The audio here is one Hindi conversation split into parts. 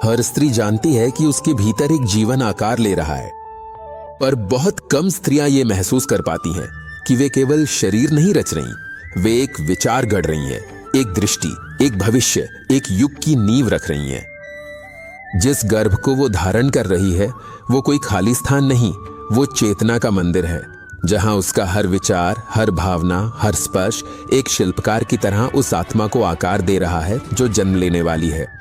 हर स्त्री जानती है कि उसके भीतर एक जीवन आकार ले रहा है, पर बहुत कम स्त्रियां ये महसूस कर पाती हैं कि वे केवल शरीर नहीं रच रही, वे एक विचार गढ़ रही हैं, एक दृष्टि, एक भविष्य, एक युग की नींव रख रही हैं। जिस गर्भ को वो धारण कर रही है वो कोई खाली स्थान नहीं, वो चेतना का मंदिर है, जहां उसका हर विचार, हर भावना, हर स्पर्श एक शिल्पकार की तरह उस आत्मा को आकार दे रहा है जो जन्म लेने वाली है।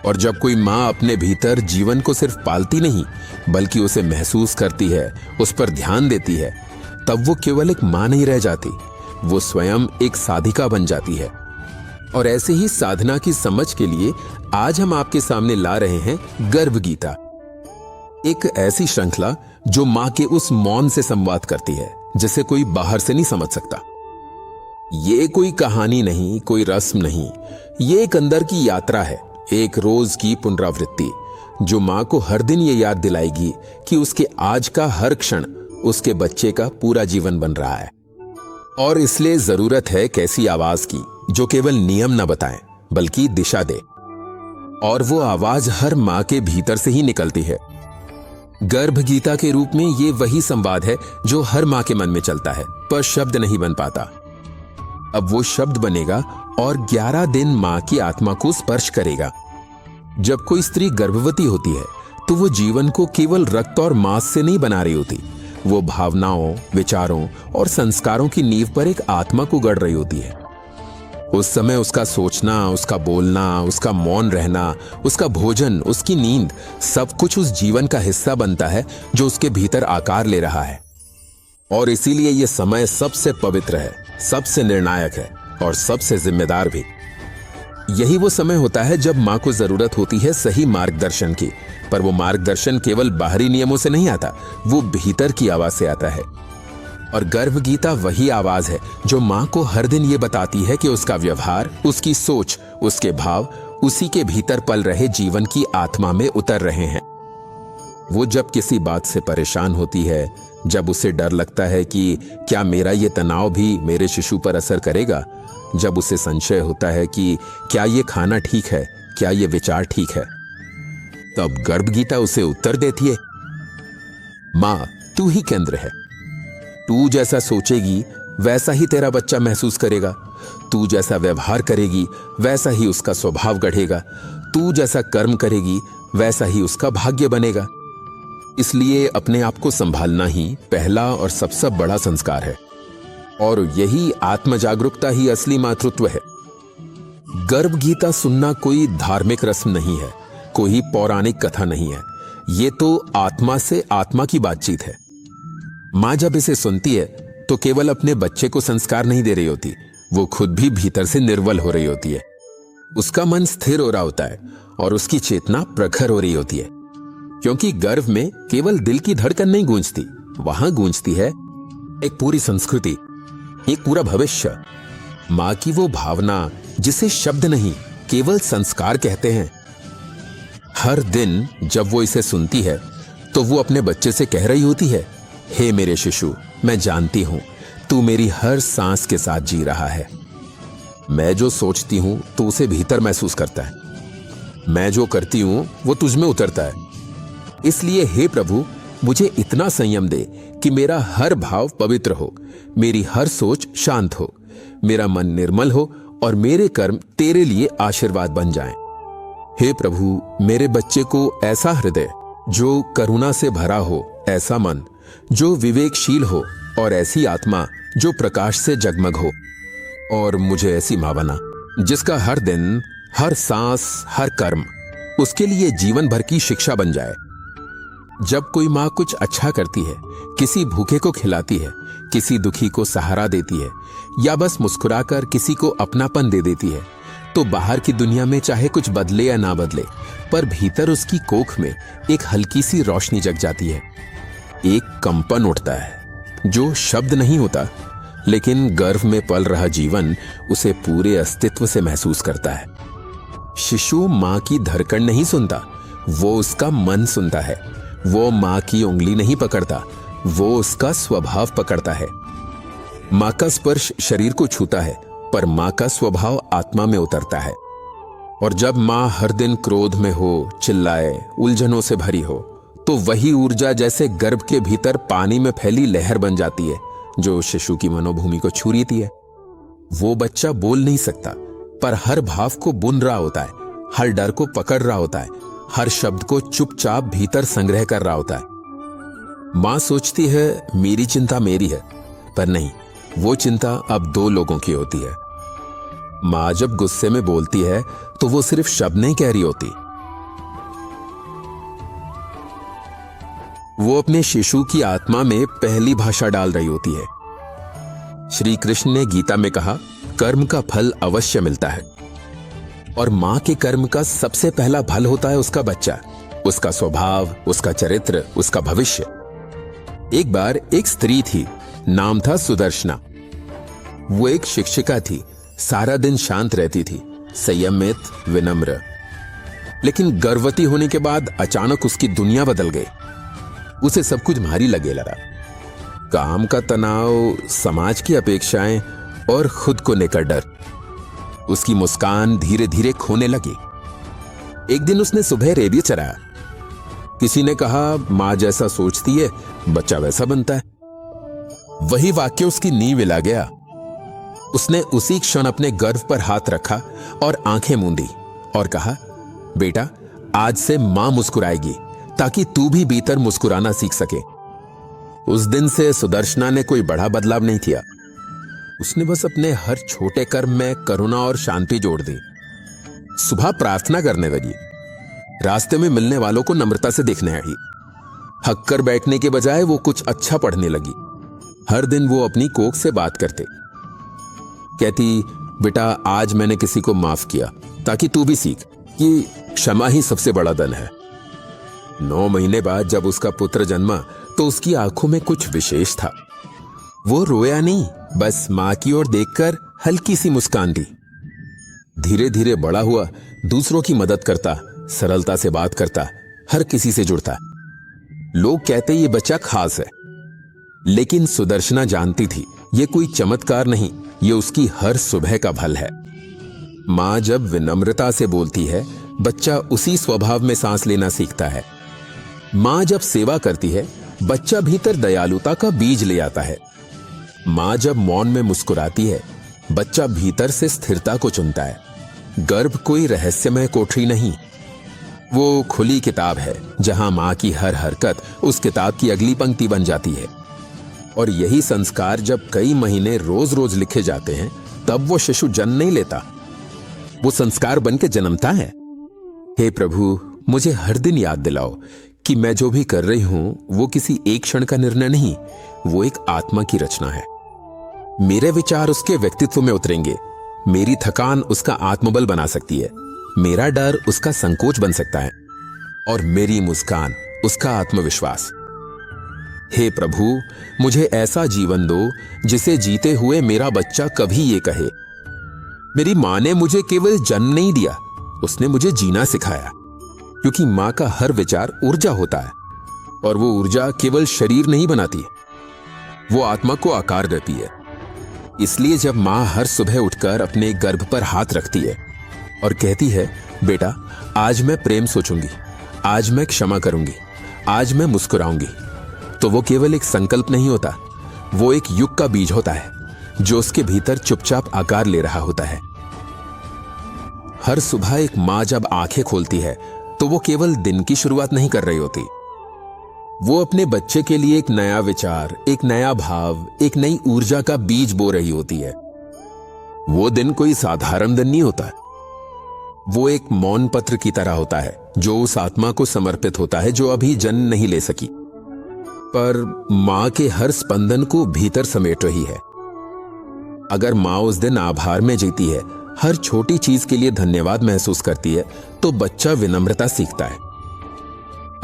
और जब कोई माँ अपने भीतर जीवन को सिर्फ पालती नहीं बल्कि उसे महसूस करती है, उस पर ध्यान देती है, तब वो केवल एक माँ नहीं रह जाती, वो स्वयं एक साधिका बन जाती है। और ऐसे ही साधना की समझ के लिए आज हम आपके सामने ला रहे हैं गर्भ गीता, एक ऐसी श्रृंखला जो मां के उस मौन से संवाद करती है जिसे कोई बाहर से नहीं समझ सकता। ये कोई कहानी नहीं, कोई रस्म नहीं, ये एक अंदर की यात्रा है, एक रोज की पुनरावृत्ति जो मां को हर दिन ये याद दिलाएगी कि उसके आज का हर क्षण उसके बच्चे का पूरा जीवन बन रहा है। और इसलिए जरूरत है कैसी आवाज की जो केवल नियम न बताए बल्कि दिशा दे, और वो आवाज हर मां के भीतर से ही निकलती है। गर्भ गीता के रूप में ये वही संवाद है जो हर मां के मन में चलता है पर शब्द नहीं बन पाता। अब वो शब्द बनेगा और 11 दिन मां की आत्मा को स्पर्श करेगा। जब कोई स्त्री गर्भवती होती है तो वो जीवन को केवल रक्त और मांस से नहीं बना रही होती, वो भावनाओं, विचारों और संस्कारों की नींव पर एक आत्मा को गढ़ रही होती है। उस समय उसका सोचना, उसका बोलना, उसका मौन रहना, उसका भोजन, उसकी नींद, सब कुछ उस जीवन का हिस्सा बनता है जो उसके भीतर आकार ले रहा है। और इसीलिए यह समय सबसे पवित्र है, सबसे निर्णायक है और सबसे जिम्मेदार भी। यही वो समय होता है जब मां को जरूरत होती है सही मार्गदर्शन की, पर वो मार्गदर्शन केवल बाहरी नियमों से नहीं आता, वो भीतर की आवाज से आता है। और गर्भ गीता वही आवाज है जो मां को हर दिन ये बताती है कि उसका व्यवहार, उसकी सोच, उसके भाव उसी के भीतर पल रहे जीवन की आत्मा में उतर रहे हैं। वो जब किसी बात से परेशान होती है, जब उसे डर लगता है कि क्या मेरा ये तनाव भी मेरे शिशु पर असर करेगा, जब उसे संशय होता है कि क्या ये खाना ठीक है, क्या ये विचार ठीक है, तब गर्भ गीता उसे उत्तर देती है, मां तू ही केंद्र है। तू जैसा सोचेगी वैसा ही तेरा बच्चा महसूस करेगा, तू जैसा व्यवहार करेगी वैसा ही उसका स्वभाव गढ़ेगा, तू जैसा कर्म करेगी वैसा ही उसका भाग्य बनेगा। इसलिए अपने आप को संभालना ही पहला और सबसे बड़ा संस्कार है, और यही आत्म जागरूकता ही असली मातृत्व है। गर्भ गीता सुनना कोई धार्मिक रस्म नहीं है, कोई पौराणिक कथा नहीं है, ये तो आत्मा से आत्मा की बातचीत है। मां जब इसे सुनती है तो केवल अपने बच्चे को संस्कार नहीं दे रही होती, वो खुद भी भीतर से निर्बल हो रही होती है। उसका मन स्थिर हो रहा होता है और उसकी चेतना प्रखर हो रही होती है, क्योंकि गर्भ में केवल दिल की धड़कन नहीं गूंजती, वहां गूंजती है एक पूरी संस्कृति, एक पूरा भविष्य। मां की वो भावना जिसे शब्द नहीं केवल संस्कार कहते हैं। हर दिन जब वो इसे सुनती है तो वो अपने बच्चे से कह रही होती है, हे मेरे शिशु, मैं जानती हूं तू मेरी हर सांस के साथ जी रहा है। मैं जो सोचती हूं तो उसे भीतर महसूस करता है, मैं जो करती हूं वो तुझ में उतरता है। इसलिए हे प्रभु, मुझे इतना संयम दे कि मेरा हर भाव पवित्र हो, मेरी हर सोच शांत हो, मेरा मन निर्मल हो और मेरे कर्म तेरे लिए आशीर्वाद बन जाएं। हे प्रभु, मेरे बच्चे को ऐसा हृदय जो करुणा से भरा हो, ऐसा मन जो विवेकशील हो और ऐसी आत्मा जो प्रकाश से जगमग हो, और मुझे ऐसी मां बना जिसका हर दिन, हर सांस, हर कर्म उसके लिए जीवन भर की शिक्षा बन जाए। जब कोई मां कुछ अच्छा करती है, किसी भूखे को खिलाती है, किसी दुखी को सहारा देती है या बस मुस्कुराकर किसी को अपनापन दे देती है, तो बाहर की दुनिया में चाहे कुछ बदले या ना बदले, पर भीतर उसकी कोख में एक हल्की सी रोशनी जग जाती है, एक कंपन उठता है जो शब्द नहीं होता, लेकिन गर्भ में पल रहा जीवन उसे पूरे अस्तित्व से महसूस करता है। शिशु मां की धड़कन नहीं सुनता, वो उसका मन सुनता है। वो मां की उंगली नहीं पकड़ता, वो उसका स्वभाव पकड़ता है। मां का स्पर्श शरीर को छूता है, पर मां का स्वभाव आत्मा में उतरता है। और जब मां हर दिन क्रोध में हो, चिल्लाए, उलझनों से भरी हो, तो वही ऊर्जा जैसे गर्भ के भीतर पानी में फैली लहर बन जाती है जो शिशु की मनोभूमि को छू लेती है। वो बच्चा बोल नहीं सकता, पर हर भाव को बुन रहा होता है, हर डर को पकड़ रहा होता है, हर शब्द को चुपचाप भीतर संग्रह कर रहा होता है। मां सोचती है मेरी चिंता मेरी है, पर नहीं, वो चिंता अब दो लोगों की होती है। मां जब गुस्से में बोलती है तो वो सिर्फ शब्द नहीं कह रही होती, वो अपने शिशु की आत्मा में पहली भाषा डाल रही होती है। श्री कृष्ण ने गीता में कहा, कर्म का फल अवश्य मिलता है, और मां के कर्म का सबसे पहला फल होता है उसका बच्चा, उसका स्वभाव, उसका चरित्र, उसका भविष्य। एक बार एक स्त्री थी, नाम था सुदर्शना। वो एक शिक्षिका थी, सारा दिन शांत रहती थी, संयमित, विनम्र। लेकिन गर्भवती होने के बाद अचानक उसकी दुनिया बदल गई। उसे सब कुछ भारी लगे लगा, काम का तनाव, समाज की अपेक्षाएं और खुद को लेकर डर। उसकी मुस्कान धीरे धीरे खोने लगी। एक दिन उसने सुबह रेडियो चलाया। किसी ने कहा, मां जैसा सोचती है बच्चा वैसा बनता है। वही वाक्य उसकी नींव हिला गया। उसने उसी क्षण अपने गर्भ पर हाथ रखा और आंखें मूंदी और कहा, बेटा, आज से मां मुस्कुराएगी ताकि तू भी भीतर मुस्कुराना सीख सके। उस दिन से सुदर्शना ने कोई बड़ा बदलाव नहीं किया। उसने बस अपने हर छोटे कर्म में करुणा और शांति जोड़ दी। सुबह प्रार्थना करने लगी, रास्ते में मिलने वालों को नम्रता से देखने आई। हक कर बैठने के बजाय वो कुछ अच्छा पढ़ने लगी। हर दिन वो अपनी कोख से बात करते, कहती, बेटा, आज मैंने किसी को माफ किया ताकि तू भी सीख कि क्षमा ही सबसे बड़ा धन है। 9 महीने बाद जब उसका पुत्र जन्मा तो उसकी आंखों में कुछ विशेष था। वो रोया नहीं, बस मां की ओर देखकर हल्की सी मुस्कान दी। धीरे धीरे बड़ा हुआ, दूसरों की मदद करता, सरलता से बात करता, हर किसी से जुड़ता। लोग कहते ये बच्चा खास है, लेकिन सुदर्शना जानती थी ये कोई चमत्कार नहीं, ये उसकी हर सुबह का फल है। मां जब विनम्रता से बोलती है, बच्चा उसी स्वभाव में सांस लेना सीखता है। मां जब सेवा करती है, बच्चा भीतर दयालुता का बीज ले आता है। मां जब मौन में मुस्कुराती है, बच्चा भीतर से स्थिरता को चुनता है। गर्भ कोई रहस्यमय कोठरी नहीं, वो खुली किताब है जहां मां की हर हरकत उस किताब की अगली पंक्ति बन जाती है। और यही संस्कार जब कई महीने रोज रोज लिखे जाते हैं, तब वो शिशु जन्म नहीं लेता, वो संस्कार बन के जन्मता है। हे प्रभु, मुझे हर दिन याद दिलाओ कि मैं जो भी कर रही हूं वो किसी एक क्षण का निर्णय नहीं, वो एक आत्मा की रचना है। मेरे विचार उसके व्यक्तित्व में उतरेंगे, मेरी थकान उसका आत्मबल बना सकती है, मेरा डर उसका संकोच बन सकता है, और मेरी मुस्कान उसका आत्मविश्वास। हे प्रभु, मुझे ऐसा जीवन दो जिसे जीते हुए मेरा बच्चा कभी ये कहे, मेरी मां ने मुझे केवल जन्म नहीं दिया, उसने मुझे जीना सिखाया। क्योंकि मां का हर विचार ऊर्जा होता है, और वो ऊर्जा केवल शरीर नहीं बनाती, वो आत्मा को आकार देती है। इसलिए जब मां हर सुबह उठकर अपने गर्भ पर हाथ रखती है और कहती है, बेटा, आज मैं प्रेम सोचूंगी, आज मैं क्षमा करूंगी, आज मैं मुस्कुराऊंगी, तो वो केवल एक संकल्प नहीं होता, वो एक युग का बीज होता है जो उसके भीतर चुपचाप आकार ले रहा होता है। हर सुबह एक मां जब आंखें खोलती है तो वो केवल दिन की शुरुआत नहीं कर रही होती, वो अपने बच्चे के लिए एक नया विचार, एक नया भाव, एक नई ऊर्जा का बीज बो रही होती है। वो दिन कोई साधारण दिन नहीं होता, वो एक मौन पत्र की तरह होता है जो उस आत्मा को समर्पित होता है जो अभी जन्म नहीं ले सकी, पर मां के हर स्पंदन को भीतर समेट रही है। अगर मां उस दिन आभार में जीती है, हर छोटी चीज के लिए धन्यवाद महसूस करती है, तो बच्चा विनम्रता सीखता है।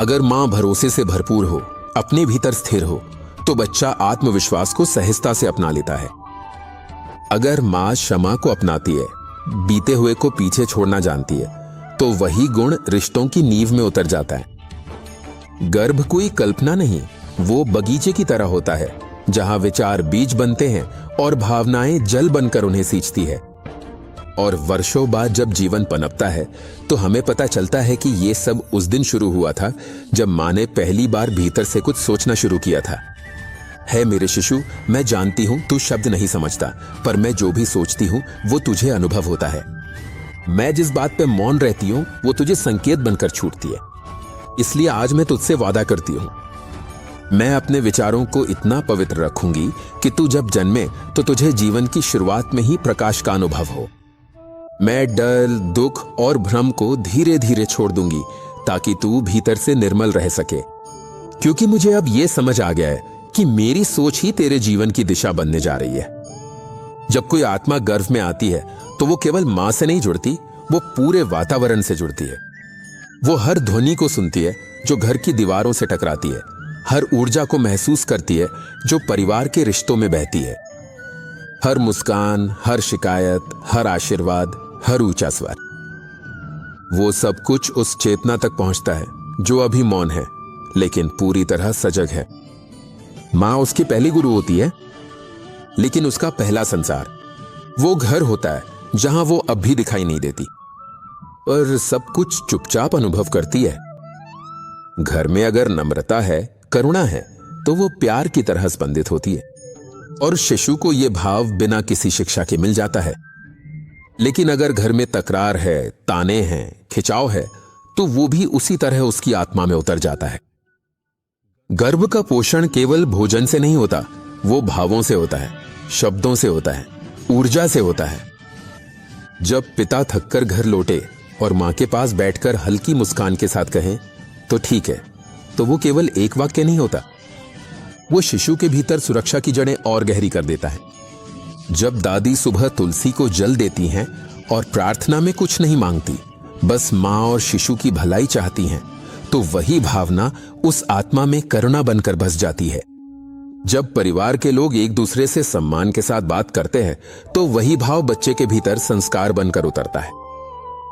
अगर मां भरोसे से भरपूर हो, अपने भीतर स्थिर हो, तो बच्चा आत्मविश्वास को सहजता से अपना लेता है। अगर मां क्षमा को अपनाती है, बीते हुए को पीछे छोड़ना जानती है, तो वही गुण रिश्तों की नींव में उतर जाता है। गर्भ कोई कल्पना नहीं, वो बगीचे की तरह होता है जहां विचार बीज बनते हैं और भावनाएं जल बनकर उन्हें सींचती है। और वर्षों बाद जब जीवन पनपता है तो हमें पता चलता है कि ये सब उस दिन शुरू हुआ था जब मां ने पहली बार भीतर से कुछ सोचना शुरू किया था। है मेरे शिशु, मैं जानती हूं तू शब्द नहीं समझता, पर मैं जो भी सोचती हूं वो तुझे अनुभव होता है। मैं जिस बात पे मौन रहती हूं वो तुझे संकेत बनकर छूटती है। इसलिए आज मैं तुझसे वादा करती हूं, मैं अपने विचारों को इतना पवित्र रखूंगी कि तू जब जन्मे तो तुझे जीवन की शुरुआत में ही प्रकाश का अनुभव हो। मैं डर, दुख और भ्रम को धीरे धीरे छोड़ दूंगी ताकि तू भीतर से निर्मल रह सके, क्योंकि मुझे अब यह समझ आ गया है कि मेरी सोच ही तेरे जीवन की दिशा बनने जा रही है। जब कोई आत्मा गर्भ में आती है तो वो केवल मां से नहीं जुड़ती, वो पूरे वातावरण से जुड़ती है। वो हर ध्वनि को सुनती है जो घर की दीवारों से टकराती है, हर ऊर्जा को महसूस करती है जो परिवार के रिश्तों में बहती है। हर मुस्कान, हर शिकायत, हर आशीर्वाद, हर ऊंचा स्वर, वो सब कुछ उस चेतना तक पहुंचता है जो अभी मौन है लेकिन पूरी तरह सजग है। मां उसकी पहली गुरु होती है, लेकिन उसका पहला संसार वो घर होता है जहां वो अब भी दिखाई नहीं देती, और सब कुछ चुपचाप अनुभव करती है। घर में अगर नम्रता है, करुणा है, तो वो प्यार की तरह स्पंदित होती है, और शिशु को यह भाव बिना किसी शिक्षा के मिल जाता है। लेकिन अगर घर में तकरार है, ताने हैं, खिंचाव है, तो वो भी उसी तरह उसकी आत्मा में उतर जाता है। गर्भ का पोषण केवल भोजन से नहीं होता, वो भावों से होता है, शब्दों से होता है, ऊर्जा से होता है। जब पिता थककर घर लौटे और मां के पास बैठकर हल्की मुस्कान के साथ कहें तो ठीक है, तो वो केवल एक वाक्य नहीं होता, वो शिशु के भीतर सुरक्षा की जड़ें और गहरी कर देता है। जब दादी सुबह तुलसी को जल देती हैं और प्रार्थना में कुछ नहीं मांगती, बस मां और शिशु की भलाई चाहती हैं, तो वही भावना उस आत्मा में करुणा बनकर बस जाती है। जब परिवार के लोग एक दूसरे से सम्मान के साथ बात करते हैं, तो वही भाव बच्चे के भीतर संस्कार बनकर उतरता है।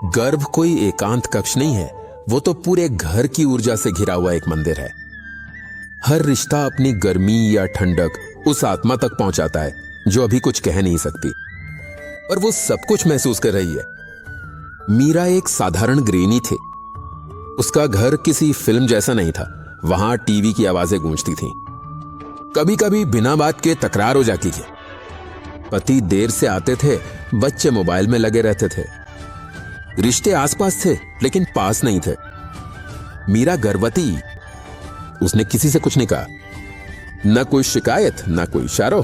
गर्भ कोई एकांत कक्ष नहीं है, वो तो पूरे घर की ऊर्जा से घिरा हुआ एक मंदिर है। हर रिश्ता अपनी गर्मी या ठंडक उस आत्मा तक पहुंचाता है जो अभी कुछ कह नहीं सकती, पर वो सब कुछ महसूस कर रही है। मीरा एक साधारण गृहिणी थी। उसका घर किसी फिल्म जैसा नहीं था, वहां टीवी की आवाजें गूंजती थीं। कभी कभी बिना बात के तकरार हो जाती थी। पति देर से आते थे, बच्चे मोबाइल में लगे रहते थे। रिश्ते आसपास थे लेकिन पास नहीं थे। मीरा गर्भवती, उसने किसी से कुछ नहीं कहा, न कोई शिकायत, न कोई इशारा।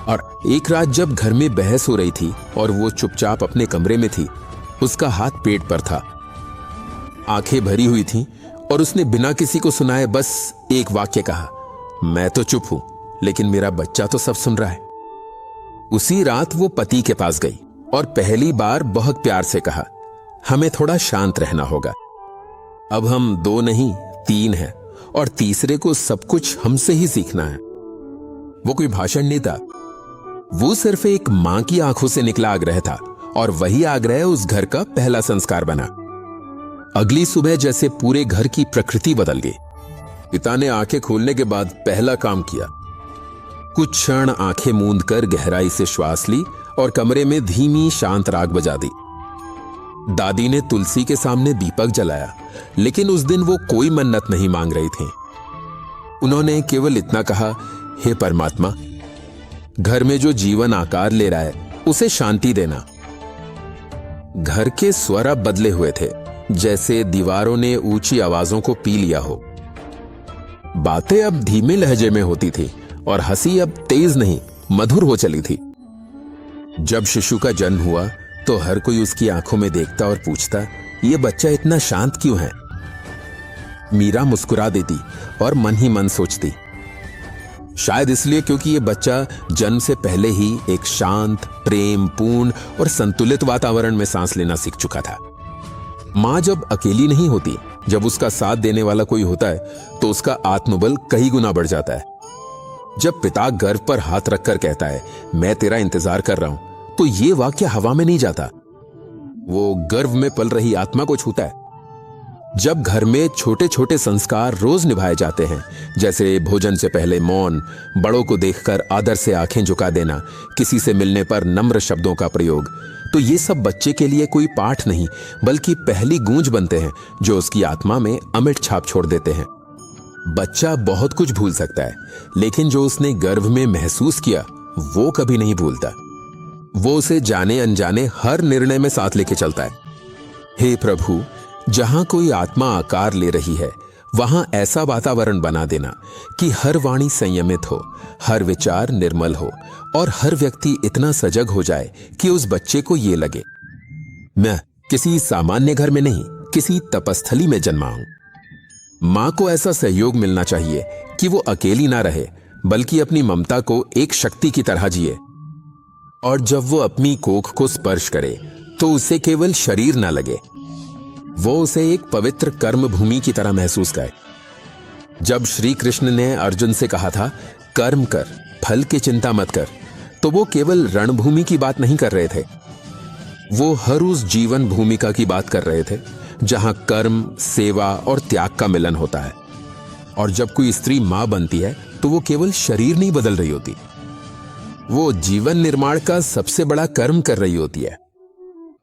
और एक रात जब घर में बहस हो रही थी और वो चुपचाप अपने कमरे में थी, उसका हाथ पेट पर था, आंखें भरी हुई थीं, और उसने बिना किसी को सुनाए बस एक वाक्य कहा, मैं तो चुप हूं, लेकिन मेरा बच्चा तो सब सुन रहा है। उसी रात वो पति के पास गई और पहली बार बहुत प्यार से कहा, हमें थोड़ा शांत रहना होगा। अब हम 2 नहीं 3 हैं, और तीसरे को सब कुछ हमसे ही सीखना है। वो कोई भाषण नहीं था, वो सिर्फ एक मां की आंखों से निकला आग्रह था, और वही आग्रह उस घर का पहला संस्कार बना। अगली सुबह जैसे पूरे घर की प्रकृति बदल गई। पिता ने आंखें खोलने के बाद पहला काम किया, कुछ क्षण आंखें मूंद कर गहराई से श्वास ली और कमरे में धीमी शांत राग बजा दी। दादी ने तुलसी के सामने दीपक जलाया, लेकिन उस दिन वो कोई मन्नत नहीं मांग रही थी। उन्होंने केवल इतना कहा, हे परमात्मा, घर में जो जीवन आकार ले रहा है उसे शांति देना। घर के स्वर अब बदले हुए थे, जैसे दीवारों ने ऊंची आवाजों को पी लिया हो। बातें अब धीमे लहजे में होती थी और हंसी अब तेज नहीं मधुर हो चली थी। जब शिशु का जन्म हुआ तो हर कोई उसकी आंखों में देखता और पूछता, ये बच्चा इतना शांत क्यों है? मीरा मुस्कुरा देती और मन ही मन सोचती, शायद इसलिए क्योंकि ये बच्चा जन्म से पहले ही एक शांत, प्रेम पूर्ण और संतुलित वातावरण में सांस लेना सीख चुका था। मां जब अकेली नहीं होती, जब उसका साथ देने वाला कोई होता है, तो उसका आत्मबल कई गुना बढ़ जाता है। जब पिता गर्भ पर हाथ रखकर कहता है, मैं तेरा इंतजार कर रहा हूं, तो ये वाक्य हवा में नहीं जाता, वो गर्भ में पल रही आत्मा को छूता है। जब घर में छोटे छोटे संस्कार रोज निभाए जाते हैं, जैसे भोजन से पहले मौन, बड़ों को देखकर आदर से आंखें झुका देना, किसी से मिलने पर नम्र शब्दों का प्रयोग, तो ये सब बच्चे के लिए कोई पाठ नहीं बल्कि पहली गूंज बनते हैं जो उसकी आत्मा में अमिट छाप छोड़ देते हैं। बच्चा बहुत कुछ भूल सकता है, लेकिन जो उसने गर्भ में महसूस किया वो कभी नहीं भूलता। वो उसे जाने अनजाने हर निर्णय में साथ लेके चलता है। हे प्रभु, जहां कोई आत्मा आकार ले रही है वहां ऐसा वातावरण बना देना कि हर वाणी संयमित हो, हर विचार निर्मल हो और हर व्यक्ति इतना सजग हो जाए कि उस बच्चे को ये लगे, मैं किसी सामान्य घर में नहीं, किसी तपस्थली में जन्मा हूं। मां को ऐसा सहयोग मिलना चाहिए कि वो अकेली ना रहे बल्कि अपनी ममता को एक शक्ति की तरह जिए, और जब वो अपनी कोख को स्पर्श करे तो उसे केवल शरीर ना लगे, वो उसे एक पवित्र कर्म भूमि की तरह महसूस करे। जब श्री कृष्ण ने अर्जुन से कहा था कर्म कर, फल की चिंता मत कर, तो वो केवल रणभूमि की बात नहीं कर रहे थे, वो हर उस जीवन भूमिका की बात कर रहे थे जहां कर्म, सेवा और त्याग का मिलन होता है। और जब कोई स्त्री मां बनती है तो वो केवल शरीर नहीं बदल रही होती, वो जीवन निर्माण का सबसे बड़ा कर्म कर रही होती है।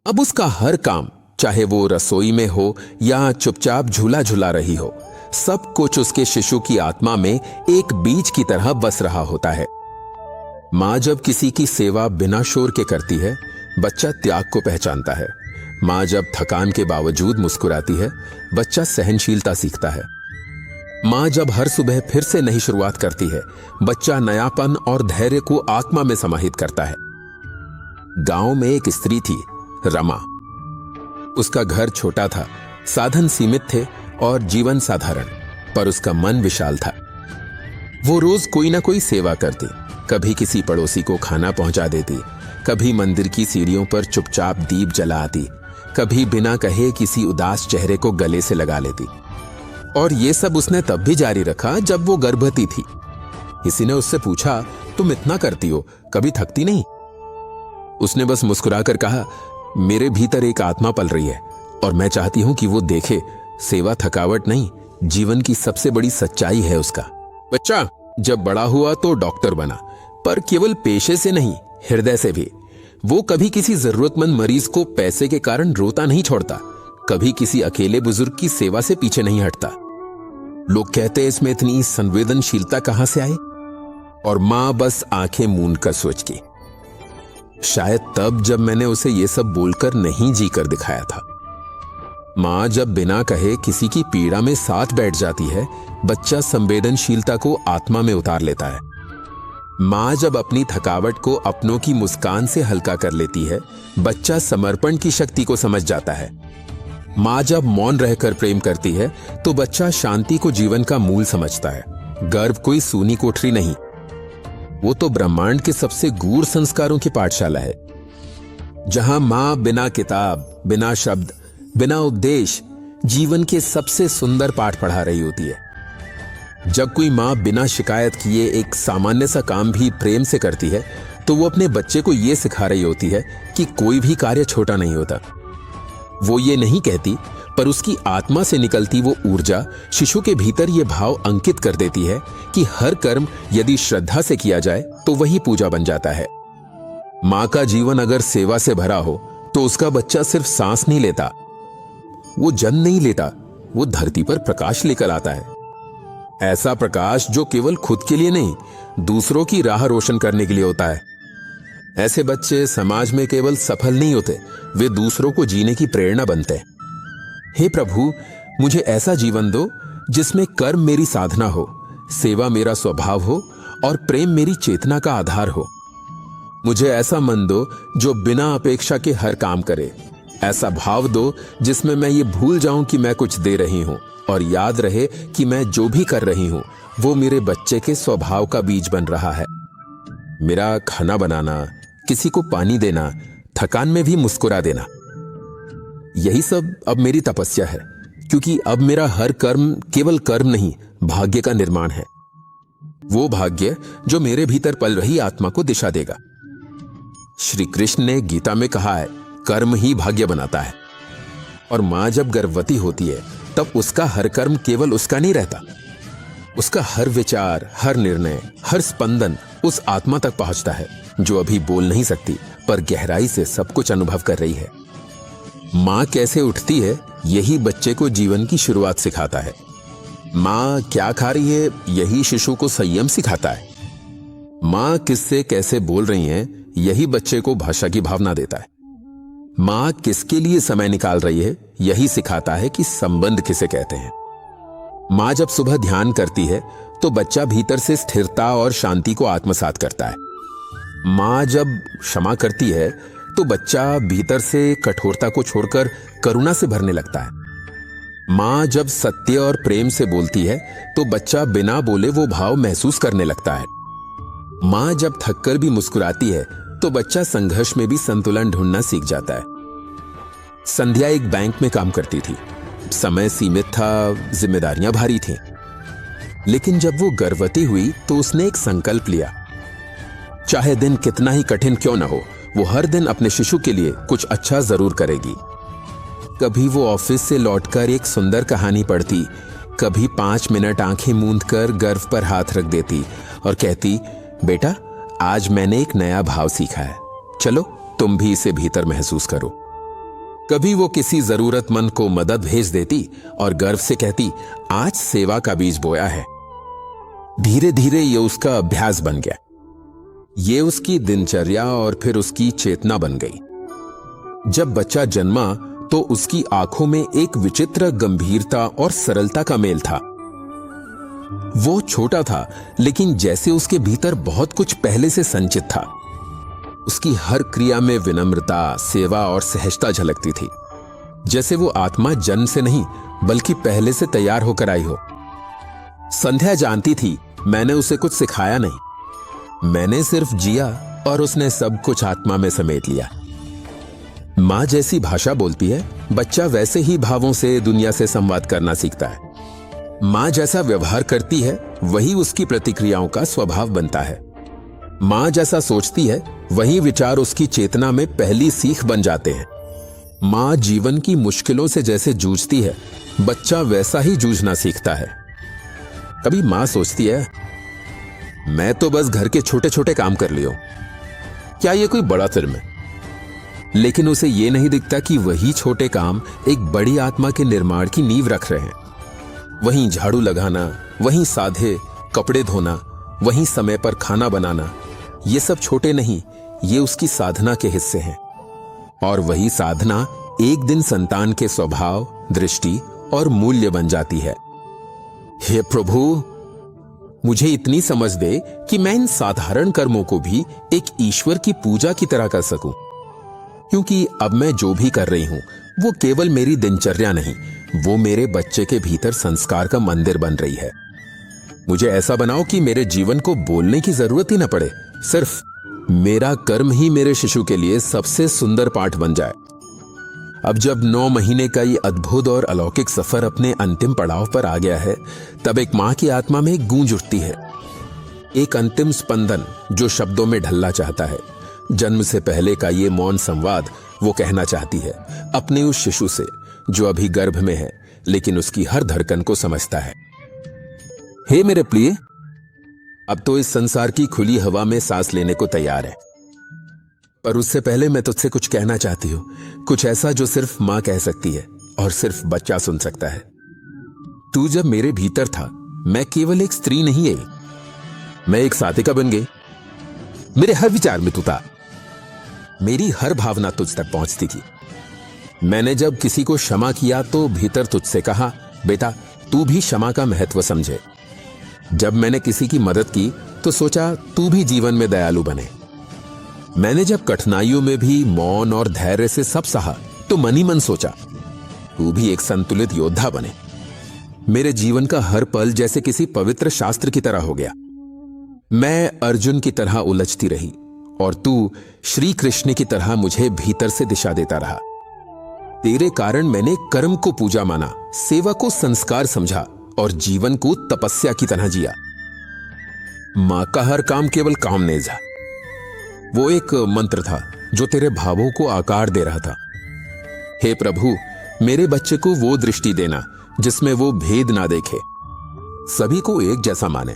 अब उसका हर काम, चाहे वो रसोई में हो या चुपचाप झूला झूला रही हो, सब कुछ उसके शिशु की आत्मा में एक बीज की तरह बस रहा होता है। मां जब किसी की सेवा बिना शोर के करती है, बच्चा त्याग को पहचानता है। मां जब थकान के बावजूद मुस्कुराती है, बच्चा सहनशीलता सीखता है। मां जब हर सुबह फिर से नई शुरुआत करती है, बच्चा नयापन और धैर्य को आत्मा में समाहित करता है। गांव में एक स्त्री थी, रमा। उसका घर छोटा था, साधन सीमित थे और जीवन साधारण, पर उसका मन विशाल था। वो रोज कोई ना कोई सेवा करती, कभी किसी पड़ोसी को खाना पहुंचा देती, कभी मंदिर की सीढ़ियों पर चुपचाप दीप जला आती, कभी बिना कहे किसी उदास चेहरे को गले से लगा लेती। और ये सब उसने तब भी जारी रखा जब वो गर्भवती थी। किसी ने उससे पूछा, तुम इतना करती हो, कभी थकती नहीं? उसने बस मुस्कुराकर कहा, मेरे भीतर एक आत्मा पल रही है और मैं चाहती हूं कि वो देखे, सेवा थकावट नहीं, जीवन की सबसे बड़ी सच्चाई है उसका। बच्चा जब बड़ा हुआ तो डॉक्टर बना, पर केवल पेशे से नहीं, हृदय से भी। वो कभी किसी जरूरतमंद मरीज को पैसे के कारण रोता नहीं छोड़ता, कभी किसी अकेले बुजुर्ग की सेवा से पीछे नहीं हटता। लोग कहते हैं इसमें इतनी संवेदनशीलता कहां से आई, और मां बस आंखें मूंद कर सोचती, शायद तब जब मैंने उसे ये सब बोलकर नहीं जीकर दिखाया था। मां जब बिना कहे किसी की पीड़ा में साथ बैठ जाती है, बच्चा संवेदनशीलता को आत्मा में उतार लेता है। मां जब अपनी थकावट को अपनों की मुस्कान से हल्का कर लेती है, बच्चा समर्पण की शक्ति को समझ जाता है। मां जब मौन रहकर प्रेम करती है तो बच्चा शांति को जीवन का मूल समझता है। गर्भ कोई सूनी कोठरी नहीं, वो तो ब्रह्मांड के सबसे गूढ़ संस्कारों की पाठशाला है, जहां मां बिना किताब, बिना शब्द, बिना उपदेश जीवन के सबसे सुंदर पाठ पढ़ा रही होती है। जब कोई मां बिना शिकायत किए एक सामान्य सा काम भी प्रेम से करती है, तो वो अपने बच्चे को यह सिखा रही होती है कि कोई भी कार्य छोटा नहीं होता। वो ये नहीं कहती, पर उसकी आत्मा से निकलती वो ऊर्जा शिशु के भीतर ये भाव अंकित कर देती है कि हर कर्म यदि श्रद्धा से किया जाए तो वही पूजा बन जाता है। मां का जीवन अगर सेवा से भरा हो तो उसका बच्चा सिर्फ सांस नहीं लेता, वो जन्म नहीं लेता, वो धरती पर प्रकाश लेकर आता है। ऐसा प्रकाश जो केवल खुद के लिए नहीं, दूसरों की राह रोशन करने के लिए होता है। ऐसे बच्चे समाज में केवल सफल नहीं होते, वे दूसरों को जीने की प्रेरणा बनते हैं। हे प्रभु, मुझे ऐसा जीवन दो जिसमें कर्म मेरी साधना हो, सेवा मेरा स्वभाव हो और प्रेम मेरी चेतना का आधार हो। मुझे ऐसा मन दो जो बिना अपेक्षा के हर काम करे। ऐसा भाव दो जिसमें मैं ये भूल जाऊं कि मैं कुछ दे रही हूं, और याद रहे कि मैं जो भी कर रही हूं वो मेरे बच्चे के स्वभाव का बीज बन रहा है। मेरा खाना बनाना, किसी को पानी देना, थकान में भी मुस्कुरा देना, यही सब अब मेरी तपस्या है, क्योंकि अब मेरा हर कर्म केवल कर्म नहीं, भाग्य का निर्माण है। वो भाग्य जो मेरे भीतर पल रही आत्मा को दिशा देगा। श्री कृष्ण ने गीता में कहा है, कर्म ही भाग्य बनाता है। और मां जब गर्भवती होती है तब उसका हर कर्म केवल उसका नहीं रहता। उसका हर विचार, हर निर्णय, हर स्पंदन उस आत्मा तक पहुंचता है जो अभी बोल नहीं सकती पर गहराई से सब कुछ अनुभव कर रही है। मां कैसे उठती है यही बच्चे को जीवन की शुरुआत सिखाता है। मां क्या खा रही है यही शिशु को संयम सिखाता है। मां किससे कैसे बोल रही हैं यही बच्चे को भाषा की भावना देता है। मां किसके लिए समय निकाल रही है यही सिखाता है कि संबंध किसे कहते हैं। मां जब सुबह ध्यान करती है तो बच्चा भीतर से स्थिरता और शांति को आत्मसात करता है। मां जब क्षमा करती है तो बच्चा भीतर से कठोरता को छोड़कर करुणा से भरने लगता है। मां जब सत्य और प्रेम से बोलती है तो बच्चा बिना बोले वो भाव महसूस करने लगता है। मां जब थककर भी मुस्कुराती है तो बच्चा संघर्ष में भी संतुलन ढूंढना सीख जाता है। संध्या एक बैंक में काम करती थी। समय सीमित था, जिम्मेदारियां भारी थीं। लेकिन जब वो गर्भवती हुई तो उसने एक संकल्प लिया। चाहे दिन कितना ही कठिन क्यों न हो, वो हर दिन अपने शिशु के लिए कुछ अच्छा जरूर करेगी। कभी वो ऑफिस से लौटकर एक सुंदर कहानी पढ़ती, कभी 5 मिनट आंखें मूंदकर गर्भ पर हाथ रख देती और कहती, बेटा आज मैंने एक नया भाव सीखा है, चलो तुम भी इसे भीतर महसूस करो। कभी वो किसी जरूरतमंद को मदद भेज देती और गर्व से कहती, आज सेवा का बीज बोया है। धीरे धीरे ये उसका अभ्यास बन गया। ये उसकी दिनचर्या और फिर उसकी चेतना बन गई। जब बच्चा जन्मा तो उसकी आंखों में एक विचित्र गंभीरता और सरलता का मेल था। वो छोटा था लेकिन जैसे उसके भीतर बहुत कुछ पहले से संचित था। उसकी हर क्रिया में विनम्रता, सेवा और सहजता झलकती थी, जैसे वो आत्मा जन्म से नहीं बल्कि पहले से तैयार होकर आई हो। संध्या जानती थी मैंने उसे कुछ सिखाया नहीं, मैंने सिर्फ जिया और उसने सब कुछ आत्मा में समेट लिया। मां जैसी भाषा बोलती है, बच्चा वैसे ही भावों से दुनिया से संवाद करना सीखता है। मां जैसा व्यवहार करती है वही उसकी प्रतिक्रियाओं का स्वभाव बनता है। मां जैसा सोचती है वही विचार उसकी चेतना में पहली सीख बन जाते हैं। मां जीवन की मुश्किलों से जैसे जूझती है, बच्चा वैसा ही जूझना सीखता है। कभी मां सोचती है, मैं तो बस घर के छोटे छोटे काम कर लियो, क्या ये कोई बड़ा फिल्म है? लेकिन उसे ये नहीं दिखता कि वही छोटे काम एक बड़ी आत्मा के निर्माण की नींव रख रहे हैं। वहीं झाड़ू लगाना, वहीं साधे कपड़े धोना, वहीं समय पर खाना बनाना, ये सब छोटे नहीं, ये उसकी साधना के हिस्से हैं। और वही साधना एक दिन संतान के स्वभाव, दृष्टि और मूल्य बन जाती है। हे प्रभु, मुझे इतनी समझ दे कि मैं इन साधारण कर्मों को भी एक ईश्वर की पूजा की तरह कर सकूं, क्योंकि अब मैं जो भी कर रही हूं वो केवल मेरी दिनचर्या नहीं, वो मेरे बच्चे के भीतर संस्कार का मंदिर बन रही है। मुझे ऐसा बनाओ कि मेरे जीवन को बोलने की जरूरत ही न पड़े, सिर्फ मेरा कर्म ही मेरे शिशु के लिए सबसे सुंदर पाठ बन जाए। अब जब 9 महीने का ये अद्भुत और अलौकिक सफर अपने अंतिम पड़ाव पर आ गया है, तब एक मां की आत्मा में एक गूंज उठती है, एक अंतिम स्पंदन जो शब्दों में ढलना चाहता है। जन्म से पहले का ये मौन संवाद वो कहना चाहती है अपने उस शिशु से जो अभी गर्भ में है लेकिन उसकी हर धड़कन को समझता है। हे मेरे प्रिय, अब तो इस संसार की खुली हवा में सांस लेने को तैयार है, पर उससे पहले मैं तुझसे कुछ कहना चाहती हूं, कुछ ऐसा जो सिर्फ मां कह सकती है और सिर्फ बच्चा सुन सकता है। तू जब मेरे भीतर था, मैं केवल एक स्त्री नहीं है, मैं एक साधिका बन गई। मेरे हर विचार में तू था, मेरी हर भावना तुझ तक पहुंचती थी। मैंने जब किसी को क्षमा किया तो भीतर तुझसे कहा, बेटा तू भी क्षमा का महत्व समझे। जब मैंने किसी की मदद की तो सोचा तू भी जीवन में दयालु बने। मैंने जब कठिनाइयों में भी मौन और धैर्य से सब सहा तो मन ही मन सोचा तू भी एक संतुलित योद्धा बने। मेरे जीवन का हर पल जैसे किसी पवित्र शास्त्र की तरह हो गया। मैं अर्जुन की तरह उलझती रही और तू श्री कृष्ण की तरह मुझे भीतर से दिशा देता रहा। तेरे कारण मैंने कर्म को पूजा माना, सेवा को संस्कार समझा और जीवन को तपस्या की तरह जिया। मां का हर काम केवल काम नहीं था, वो एक मंत्र था जो तेरे भावों को आकार दे रहा था। हे प्रभु, मेरे बच्चे को वो दृष्टि देना जिसमें वो भेद ना देखे, सभी को एक जैसा माने।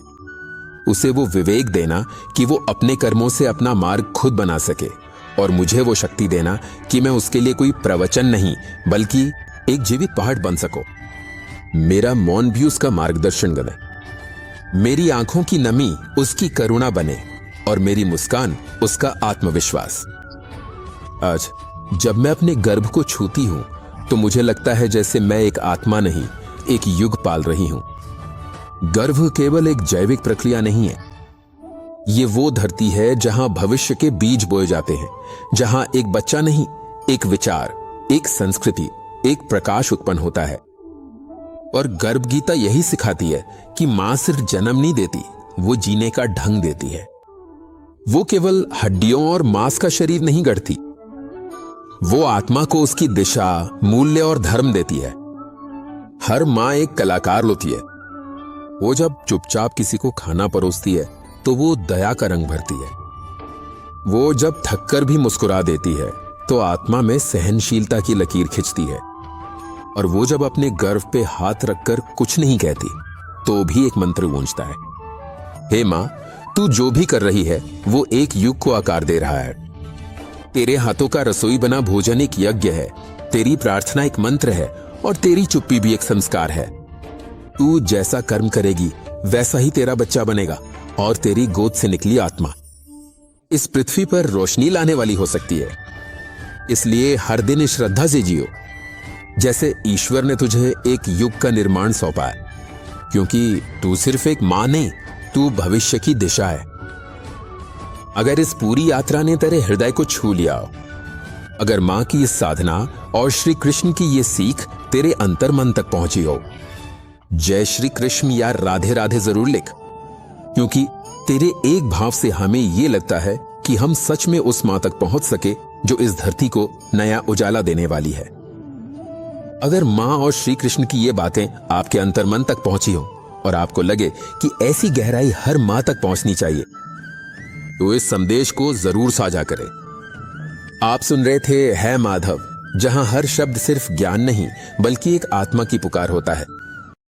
उसे वो विवेक देना कि वो अपने कर्मों से अपना मार्ग खुद बना सके, और मुझे वो शक्ति देना कि मैं उसके लिए कोई प्रवचन नहीं बल्कि एक जीवित पहाड़ बन सको। मेरा मौन भी उसका मार्गदर्शन बने, मेरी आंखों की नमी उसकी करुणा बने, और मेरी मुस्कान उसका आत्मविश्वास। आज जब मैं अपने गर्भ को छूती हूं तो मुझे लगता है जैसे मैं एक आत्मा नहीं, एक युग पाल रही हूं। गर्भ केवल एक जैविक प्रक्रिया नहीं है, ये वो धरती है जहां भविष्य के बीज बोए जाते हैं, जहां एक बच्चा नहीं, एक विचार, एक संस्कृति, एक प्रकाश उत्पन्न होता है। और गर्भ गीता यही सिखाती है कि मां सिर्फ जन्म नहीं देती, वो जीने का ढंग देती है। वो केवल हड्डियों और मांस का शरीर नहीं गढ़ती, वो आत्मा को उसकी दिशा, मूल्य और धर्म देती है। हर मां एक कलाकार होती है। वो जब चुपचाप किसी को खाना परोसती है तो वो दया का रंग भरती है। वो जब थककर भी मुस्कुरा देती है तो आत्मा में सहनशीलता की लकीर खिंचती है। और वो जब अपने गर्भ पे हाथ रखकर कुछ नहीं कहती तो भी एक मंत्र गूंजता है, हे मां, तू जो भी कर रही है वो एक युग को आकार दे रहा है। तेरे हाथों का रसोई बना भोजन एक यज्ञ है, तेरी प्रार्थना एक मंत्र है, और तेरी चुप्पी भी एक संस्कार है। तू जैसा कर्म करेगी वैसा ही तेरा बच्चा बनेगा, और तेरी गोद से निकली आत्मा इस पृथ्वी पर रोशनी लाने वाली हो सकती है। इसलिए हर दिन इस श्रद्धा से जियो जैसे ईश्वर ने तुझे एक युग का निर्माण सौंपा है, क्योंकि तू सिर्फ एक मां नहीं, तू भविष्य की दिशा है। अगर इस पूरी यात्रा ने तेरे हृदय को छू लिया, अगर मां की इस साधना और श्री कृष्ण की ये सीख तेरे अंतर मन तक पहुंची हो, जय श्री कृष्ण या राधे राधे जरूर लिख, क्योंकि तेरे एक भाव से हमें यह लगता है कि हम सच में उस मां तक पहुंच सके जो इस धरती को नया उजाला देने वाली है। अगर मां और श्री कृष्ण की ये बातें आपके अंतर मन तक पहुंची हो और आपको लगे कि ऐसी गहराई हर मां तक पहुंचनी चाहिए, तो इस संदेश को जरूर साझा करें। आप सुन रहे थे है माधव, जहां हर शब्द सिर्फ ज्ञान नहीं बल्कि एक आत्मा की पुकार होता है।